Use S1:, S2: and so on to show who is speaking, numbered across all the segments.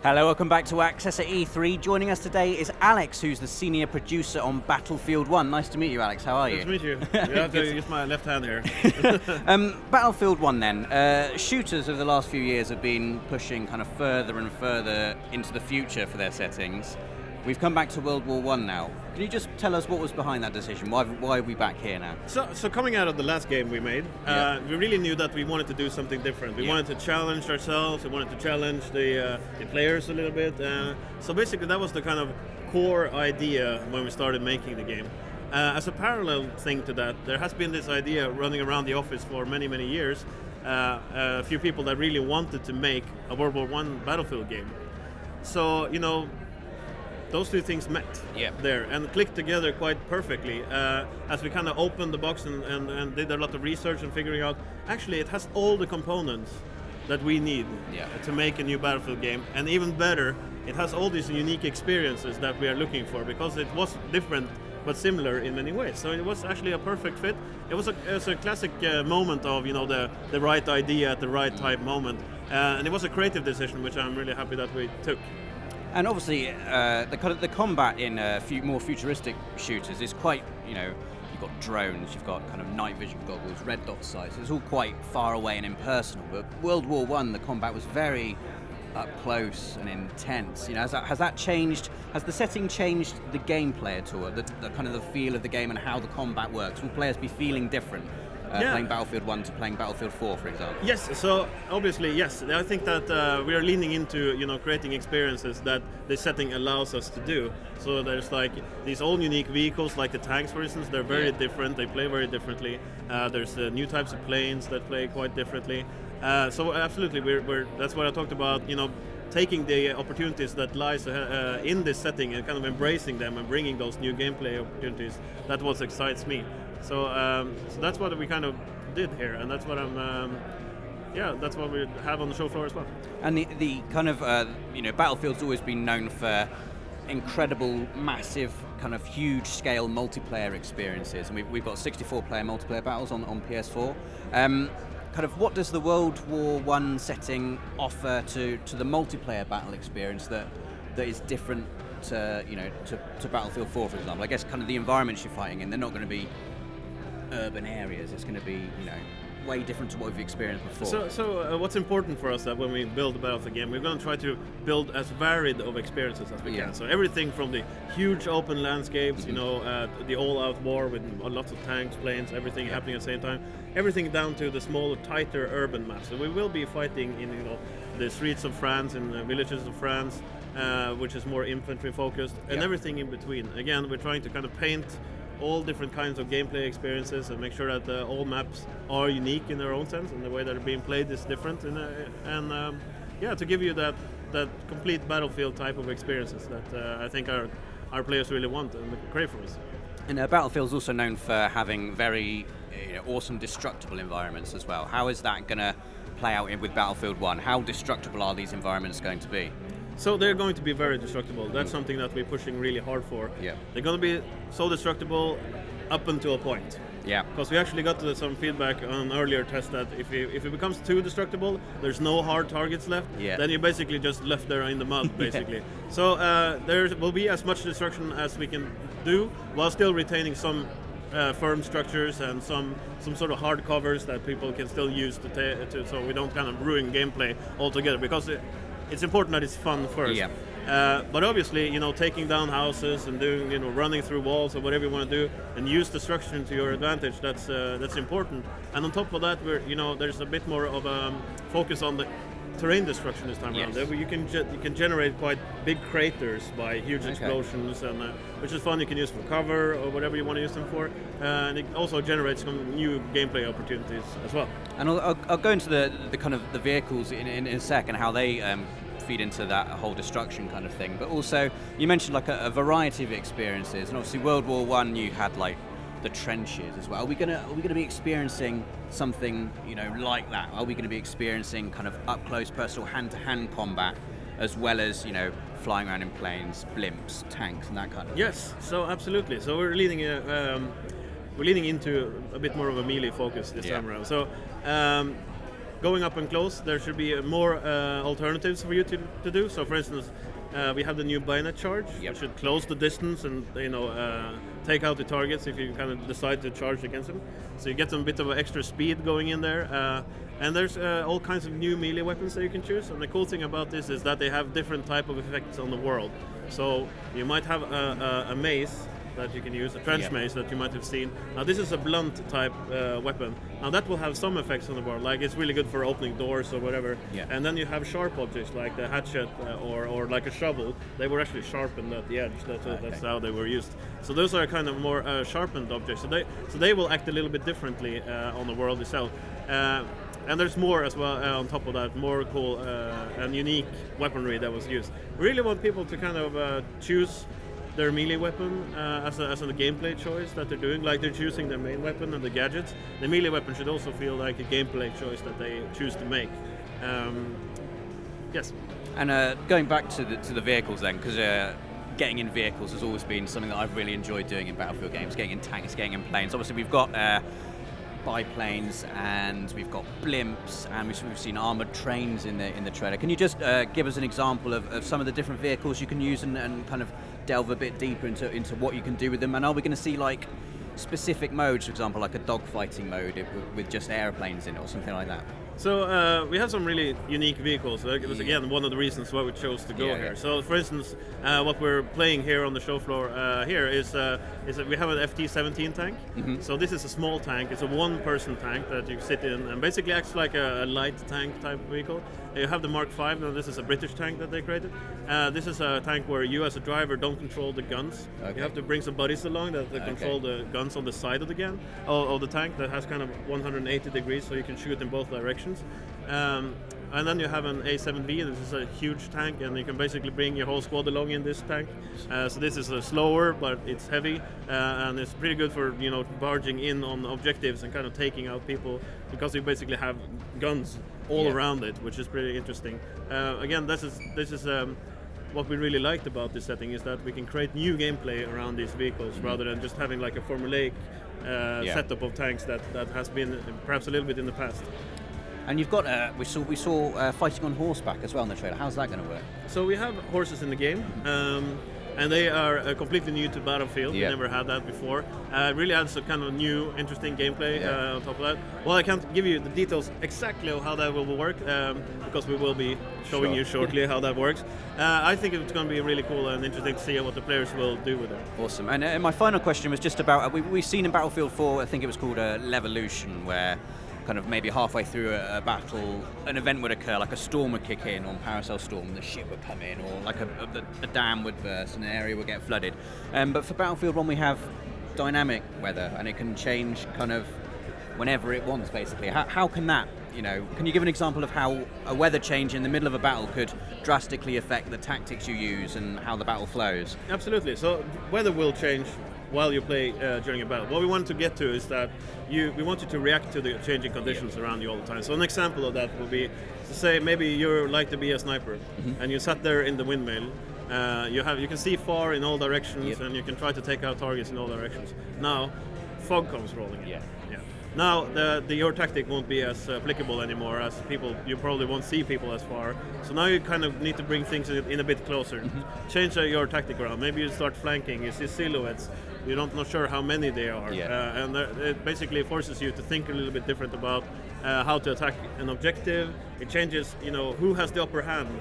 S1: Hello, welcome back to Access at E3. Joining us today is Alex, who's the senior producer on Battlefield 1. Nice to meet you, Alex. How are you?
S2: Nice to meet you. You have to use my left hand here.
S1: Battlefield 1 then. Shooters over the last few years have been pushing kind of further and further into the future for their settings. We've come back to World War I now. Can you just tell us what was behind that decision? Why are we back here now?
S2: So coming out of the last game we made, we really knew that we wanted to do something different. We wanted to challenge ourselves, we wanted to challenge the players a little bit. So basically that was the kind of core idea when we started making the game. As a parallel thing to that, there has been this idea running around the office for many, many years. A few people that really wanted to make a World War I Battlefield game. So, those two things met there and clicked together quite perfectly as we kind of opened the box and did a lot of research and figuring out actually it has all the components that we need to make a new Battlefield game, and even better, it has all these unique experiences that we are looking for, because it was different but similar in many ways. So it was actually a perfect fit. It was a classic moment of the right idea at the right time moment, and it was a creative decision which I'm really happy that we took.
S1: And obviously, the combat in more futuristic shooters is quite, you've got drones, you've got kind of night vision goggles, red dot sights. It's all quite far away and impersonal. But World War I, the combat was very up close and intense. Has that changed? Has the setting changed the gameplay at all? The kind of the feel of the game and how the combat works? Will players be feeling different? Playing Battlefield 1 to playing Battlefield 4, for example?
S2: Yes, so obviously, yes. I think that we are leaning into creating experiences that the setting allows us to do. So there's like these all unique vehicles, like the tanks, for instance. They're very different. They play very differently. There's new types of planes that play quite differently. So absolutely, that's what I talked about. Taking the opportunities that lies in this setting and kind of embracing them and bringing those new gameplay opportunities. That's what excites me. So that's what we kind of did here, and that's what that's what we have on the show floor as well. And
S1: the kind of Battlefield's always been known for incredible, massive, kind of huge scale multiplayer experiences, and we've got 64-player multiplayer battles on PS4. Kind of what does the World War I setting offer to the multiplayer battle experience that is different to Battlefield 4, for example? I guess kind of the environments you're fighting in, they're not going to be urban areas. It's going to be way different to what we've experienced before.
S2: So what's important for us that when we build a Battlefield game, we're going to try to build as varied of experiences as we can. So everything from the huge open landscapes, the all-out war with lots of tanks, planes, everything happening at the same time, everything down to the smaller, tighter urban maps. So we will be fighting in the streets of France and the villages of France, which is more infantry focused, and everything in between. Again, we're trying to kind of paint all different kinds of gameplay experiences and make sure that all maps are unique in their own sense, and the way that they're being played is different. To give you that complete Battlefield type of experiences that I think our players really want and crave for us.
S1: And Battlefield's also known for having very awesome destructible environments as well. How is that going to play out with Battlefield 1? How destructible are these environments going to be?
S2: So they're going to be very destructible. That's something that we're pushing really hard for.
S1: Yeah.
S2: They're going to be so destructible up until a point.
S1: Yeah.
S2: Because we actually got some feedback on earlier tests that if it becomes too destructible, there's no hard targets left. Yeah. Then you're basically just left there in the mud, basically. So there will be as much destruction as we can do, while still retaining some firm structures and some sort of hard covers that people can still use so we don't kind of ruin gameplay altogether. Because it's important that it's fun first.
S1: Yeah.
S2: But obviously, taking down houses and doing, running through walls or whatever you want to do, and use destruction to your advantage. That's important. And on top of that, there's a bit more of a focus on the terrain destruction this time around. You can generate quite big craters by huge explosions, and which is fun. You can use for cover or whatever you want to use them for, and it also generates some new gameplay opportunities as well.
S1: And I'll go into the kind of the vehicles in a sec and how they feed into that whole destruction kind of thing. But also, you mentioned like a variety of experiences, and obviously World War I, you had like the trenches as well. Are we gonna be experiencing something like that? Are we going to be experiencing kind of up close, personal, hand-to-hand combat, as well as flying around in planes, blimps, tanks, and that kind of thing?
S2: Yes, so absolutely. So we're leading we're leaning into a bit more of a melee focus this time around. So going up and close, there should be more alternatives for you to do. So, for instance, we have the new bayonet charge,
S1: Yep.
S2: which should close the distance and take out the targets if you kind of decide to charge against them. So you get some bit of extra speed going in there. And there's all kinds of new melee weapons that you can choose. And the cool thing about this is that they have different type of effects on the world. So you might have a mace that you can use, a trench mace that you might have seen. Now this is a blunt type weapon. Now that will have some effects on the board, like it's really good for opening doors or whatever.
S1: Yeah.
S2: And then you have sharp objects like the hatchet or like a shovel. They were actually sharpened at the edge. That's how they were used. So those are kind of more sharpened objects. So they will act a little bit differently on the world itself. And there's more as well on top of that, more cool and unique weaponry that was used. We really want people to kind of choose their melee weapon as a gameplay choice that they're doing, like they're choosing their main weapon and the gadgets. The melee weapon should also feel like a gameplay choice that they choose to make. Yes.
S1: And going back to the vehicles then, because getting in vehicles has always been something that I've really enjoyed doing in Battlefield games, getting in tanks, getting in planes. Obviously we've got biplanes and we've got blimps and we've seen armoured trains in the trailer. Can you just give us an example of some of the different vehicles you can use and kind of delve a bit deeper into what you can do with them? And are we going to see like specific modes, for example, like a dogfighting mode with just airplanes in it or something like that?
S2: So we have some really unique vehicles. It was again one of the reasons why we chose to go here. So, for instance, what we're playing here on the show floor here is that we have an FT-17 tank. Mm-hmm. So this is a small tank. It's a one-person tank that you sit in, and basically acts like a light tank type vehicle. You have the Mark V. Now this is a British tank that they created. This is a tank where you, as a driver, don't control the guns. Okay. You have to bring some buddies along that control the guns on the side of the gun of the tank that has kind of 180 degrees, so you can shoot in both directions. And then you have an A7V. This is a huge tank, and you can basically bring your whole squad along in this tank. So this is slower, but it's heavy, and it's pretty good for barging in on objectives and kind of taking out people, because you basically have guns all around it, which is pretty interesting. Again, this is what we really liked about this setting, is that we can create new gameplay around these vehicles rather than just having like a formulaic setup of tanks that has been perhaps a little bit in the past.
S1: And you've got we saw fighting on horseback as well in the trailer. How's that going to work?
S2: So we have horses in the game, and they are completely new to Battlefield. We never had that before. Really adds a kind of new, interesting gameplay on top of that. Well, I can't give you the details exactly of how that will work, because we will be showing you shortly how that works. I think it's going to be really cool and interesting to see what the players will do with it.
S1: Awesome. And my final question was just about, we've seen in Battlefield 4, I think it was called Levolution, where kind of maybe halfway through a battle, an event would occur, like a storm would kick in, or Paracel storm, the ship would come in, or like a dam would burst and an area would get flooded. But for Battlefield 1 we have dynamic weather, and it can change kind of whenever it wants, basically. How can that, can you give an example of how a weather change in the middle of a battle could drastically affect the tactics you use and how the battle flows?
S2: Absolutely. So weather will change while you play during a battle. What we want to get to is that we want you to react to the changing conditions around you all the time. So an example of that would be to say maybe you like to be a sniper, and you sat there in the windmill. You can see far in all directions, and you can try to take out targets in all directions. Now, fog comes rolling in. Now your tactic won't be as applicable anymore, as you probably won't see people as far. So now you kind of need to bring things in a bit closer. Change your tactic around. Maybe you start flanking, you see silhouettes, you're not sure how many they are. And it basically forces you to think a little bit different about how to attack an objective. It changes, who has the upper hand.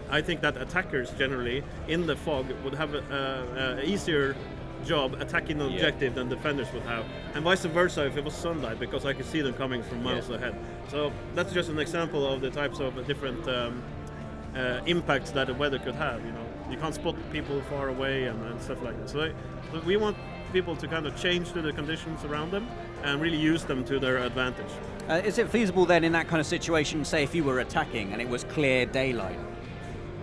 S2: I think that attackers generally in the fog would have an easier job attacking an objective than defenders would have, and vice versa if it was sunlight, because I could see them coming from miles ahead. So that's just an example of the types of different impacts that the weather could have. You can't spot people far away and stuff like that. So we want people to kind of change to the conditions around them and really use them to their advantage.
S1: Is it feasible then in that kind of situation, say if you were attacking and it was clear daylight,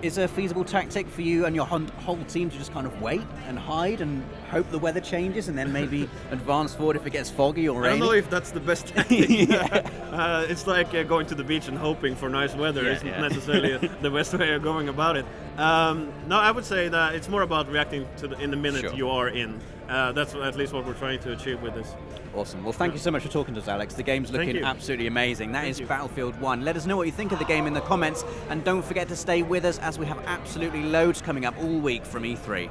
S1: is a feasible tactic for you and your whole team to just kind of wait and hide and hope the weather changes and then maybe advance forward if it gets foggy or rainy?
S2: I don't know if that's the best tactic. It's like going to the beach and hoping for nice weather. It's not necessarily the best way of going about it. No, I would say that it's more about reacting to in the minute
S1: Sure.
S2: you are in. That's at least what we're trying to achieve with this.
S1: Awesome. Well, thank you so much for talking to us, Alex. The game's
S2: Thank
S1: looking
S2: you.
S1: absolutely amazing. That
S2: Thank
S1: is
S2: you.
S1: Battlefield 1. Let us know what you think of the game in the comments, and don't forget to stay with us as we have absolutely loads coming up all week from E3.